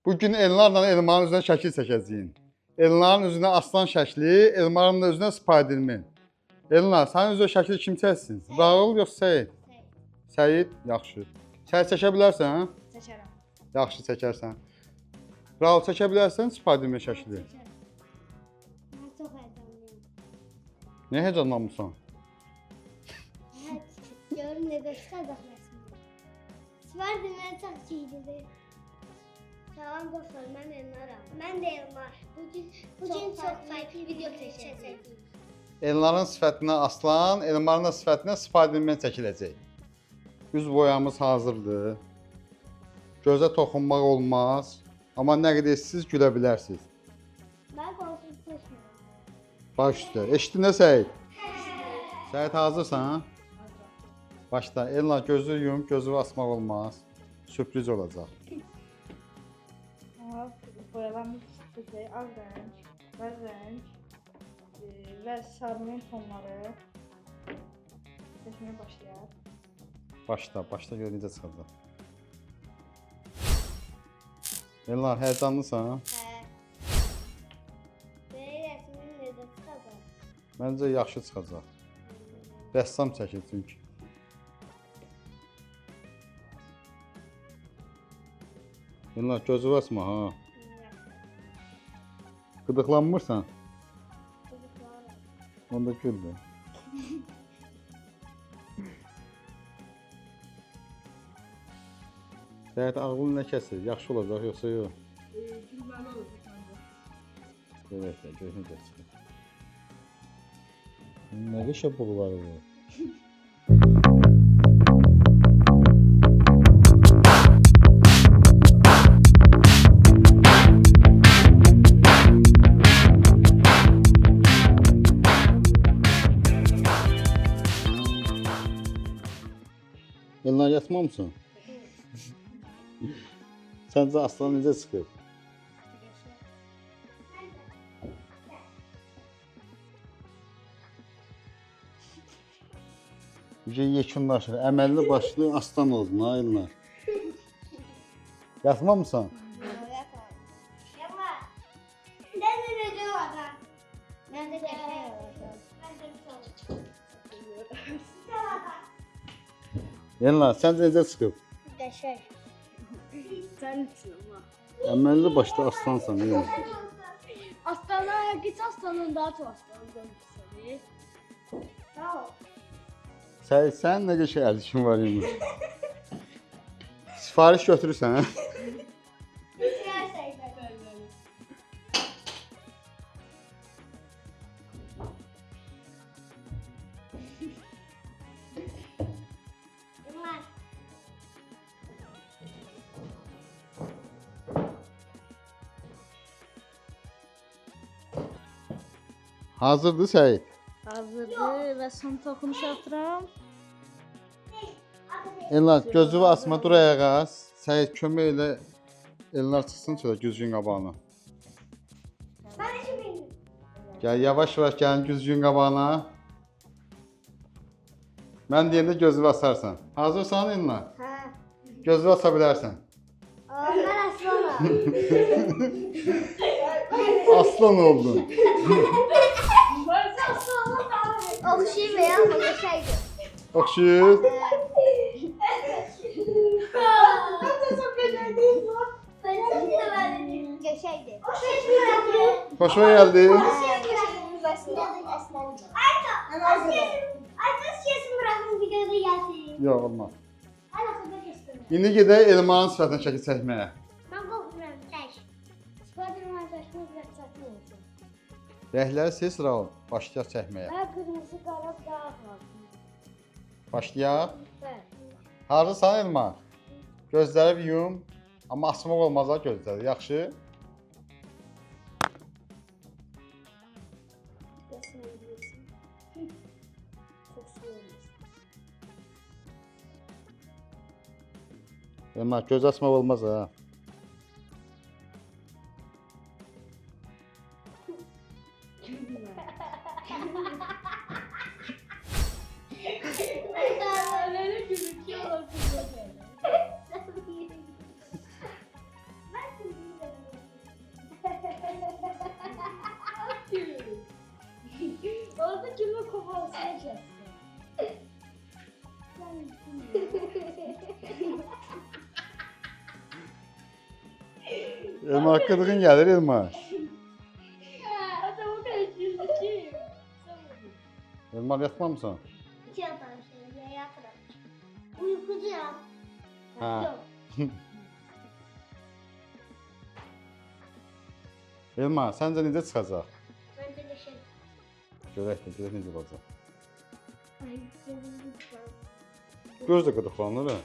Bugün Elnarla Elmarın üzerine şəkil çəkəcəyik. Elnarın üzünə aslan şəkli, Elmarın da üzünə Spiderman. Elnar, sənin üzrə şəkil kim çəksin? Raul yoxsa Səyid? Səyid, yaxşı. Səyid çəkə bilərsən, hə? Çəkərəm. Yaxşı çəkərsən. Raul çəkə bilərsən Spiderman şəkli. Mən çox heyecanlıyım. Niyə heyecanlanmısan? Görüm necə çıxacaq rəsmim. Spiderman çox keyiflidir. Salam dostlar, mən Elnaram. Mən də Elmar. Bugün çox fərqli video çəkəcəyik. Elnarın sifətinə aslan, Elmarın da sifətinə Spiderman çəkiləcək. Üz boyamız hazırdır. Gözə toxunmaq olmaz. Amma nə qədər siz gülə bilərsiniz. Mən qorxub düşmürəm. Baş üstə. Eşitdin nə Səyid? Səyid hazırsan? Başla. Elnar gözü yum, gözü asmaq olmaz. Sürpriz olacaq. Boyalanmış çiçeği, ağ renk, beyaz renk ve sarının tonları seçmeye başlayar. Başla gör necə çıxacaq. Elnar, həyecanlısan? Hə. Belə rəsmim necə çıxacaq? Məncə yaxşı çıxacaq. Rəssam çəkir çünki. Elnar, gözü basma ha. Qıdıqlanmırsan? Onda gül də. Səyid, ağlın nə kəsir? Yaxşı olacaq, yoxsa yox? Gülməli olacaq məncə. Görək də, gör necə çıxır. Nə qəşə buğuları var? Elnar, yatmamısın? Səncə aslan necə çıxır? Yekunlaşır. Əməlli başlı aslan oldun ha Elnar. Yatmamısan? Elmar. Sən də necə olacaq? Mən də qəşəng olacaq. Mən də çox. Elnar, səncə necə çıxıb? Qəşəng. Sən üçün ama. Əməlli başlı aslansan Elnar. Aslanlar git aslanın daha çok aslanın dönmüşsün. Sağ ol. Sən nə qəşəng əlişin var Elnar. Sifariş götürürsən, hə? Hazırdır Səyid. Hazırdır ve son toxunuş atıram. Elnar, gözünü asma, dur ayağa. Səyid, kömək elə. Elnar çıxsın çölə güzgün qabağına. Mən işim bildim. Gəl, yavaş-yavaş gəlin güzgün qabağına. Mən deyəndə gözünü asarsan. Hazırsan Elnar? Hə. Gözünü asa bilərsən. Mən aslanam. Aslan oldun. Oxşayır və ya oxşayır. Oxşuyur. Geçeydi. Xoşuma gəldi. Yox, olmaz. İndi gedək Elmarın sifətinə şəkil çəkməyə. Ben korkmuyorum. Çək. Spiderman saçma biraz saçma olsun. Rəhləri siz Raul, başlayaq çəkməyə. Ben kırmızı qara daha lazım. Başlayaq. Evet. Hazırsan Elmar? Gözləri bir yum. Amma açmaq olmaz ha gözləri, yaxşı? Nasıl biliyorsun? Çok soğumuş. Elmar, göz açmaq olmaz ha. Öyle gözüküyor olsun böyle. Ben şimdi Elmar qıdığın gəlir Elmar. Adamı karıştırdı ki. Elmar yatmamısan? İki adam şimdi yatıram. Uykucuyam. Ha. Yok. Elmar, səncə necə çıxacaq? Bence de şey. Görək də, görək necə olacaq. Ay, gözüm lütfen. Göz də qıdıqlanır. Ha?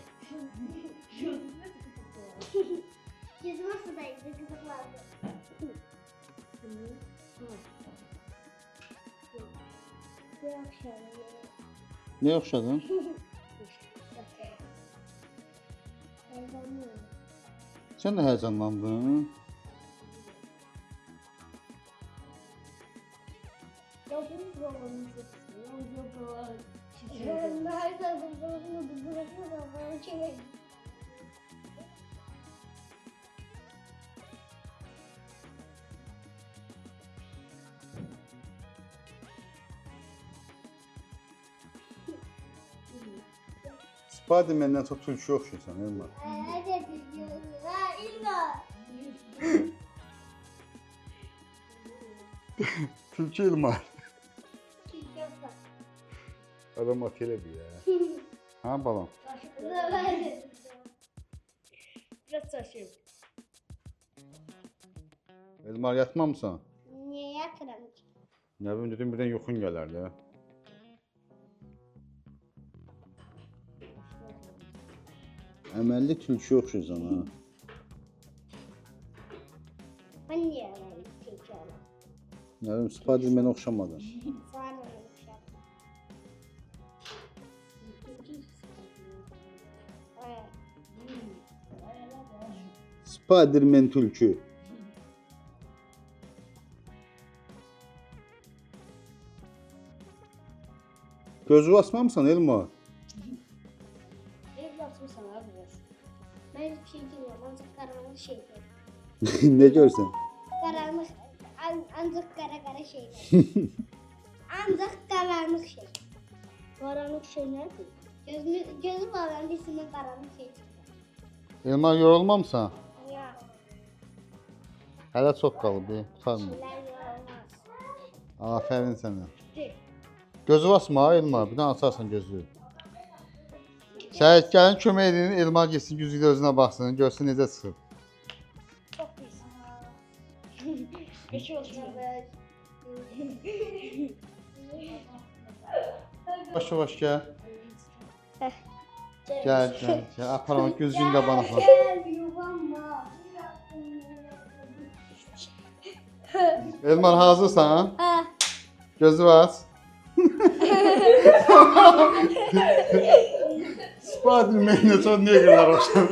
Gözüm asıdaydı, gıdıklandı. Yok şöyle. Nə oxşadın? Heyecanlıyım. Sən də həyəcanlandın. Gözüm zorlanmıştı. Nerede zorlanmıştı? Burası da bana çevirdi. Spiderman'dən çox tülkü oxşuyursan Elmar. Hadi diyorsun. Ha İlma. Tülkü Elmar. Yapma. Adam at elə bir ya. Ha balam? Biraz saçım. Elmar yatmamısan? Niye yatıram ki? Nə bilim dedim birdən yuxun gələr də. Əməlli tülkü oxşuyursan ha. Ben niye öyle çekiyorum? Nə bilim Spiderman'ə oxşamadın. Sana öyle bir şey. Evet. Spiderman tülkü. Gözü basmamısan Elmar? Bir baksın sana biraz. Ben hiçbir şey bilmiyorum. Ancak karanlık şey görüyorum. Ne görsən? Karanlık. Ancak kara şeyler. Ancak karanlık şey. Karanlık şey nerede? Gözüm olan disimin karanlık şey çıktı. Elmar yorulmamısan? Ya. Hələ çox qalıb, tutarma. Şeyler yorulmaz. Afərin sənə. Değil. Gözü basma Elmar, bir daha açarsan gözü. Səhət gəlin kömək edin, Elmar getsin güzgü özünə baxsın, görsün necə çıxır. Çok pis. Geçiyor olsun. Baş gəl. Heh. Gəl. Aparam gözün qabağına bax. Gel yuvama. Elmar hazırsan? Ha. Gözü bas. Spiderman'ə çox negerlər oxşar.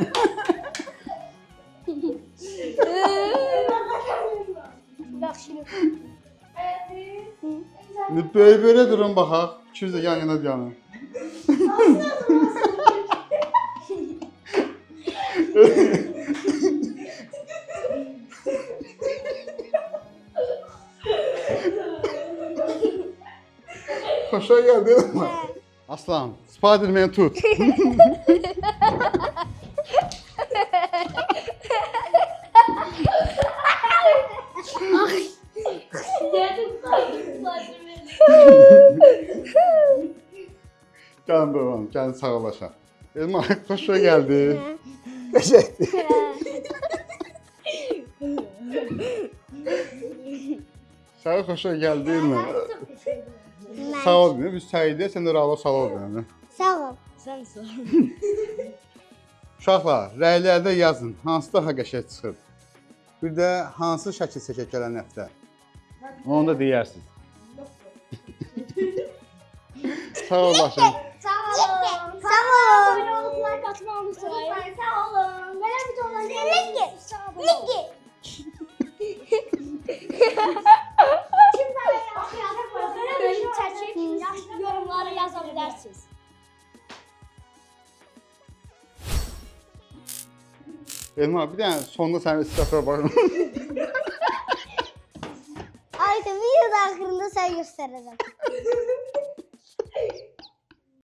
Bak şimdi. Böyle durun baxaq. İkiniz də yan-yana dayanın. Xoşa gəldi mi? Aslan, Spiderman tut. Gəlin babam, gəlin sağlaşaq. Elmar, xoşa gəldi. Qəşəngdir. Sənə xoşa gəldi mi? Sağ ol, biz çayda, sən də rağla sağ ol. Yəni. Sağ ol. Sen sor. Uşaqlar, rəylərdə yazın, hansı daha qəşəng çıxır? Bir də hansı şəkil çəkək gələn həftə? Onu da deyərsiniz. Sağ ol başım. Sağ olun. Sağ olun. Abone olup like atmayı unutmayın. Sağ olun. Böyle bir dolan. Linki. Linki. Bölüm çekip yorumlara yazabilirsiniz. Elmar, bir dənə sonda sənin istifara baxın. Ayrıca videonun axırında sən göstərəcəm.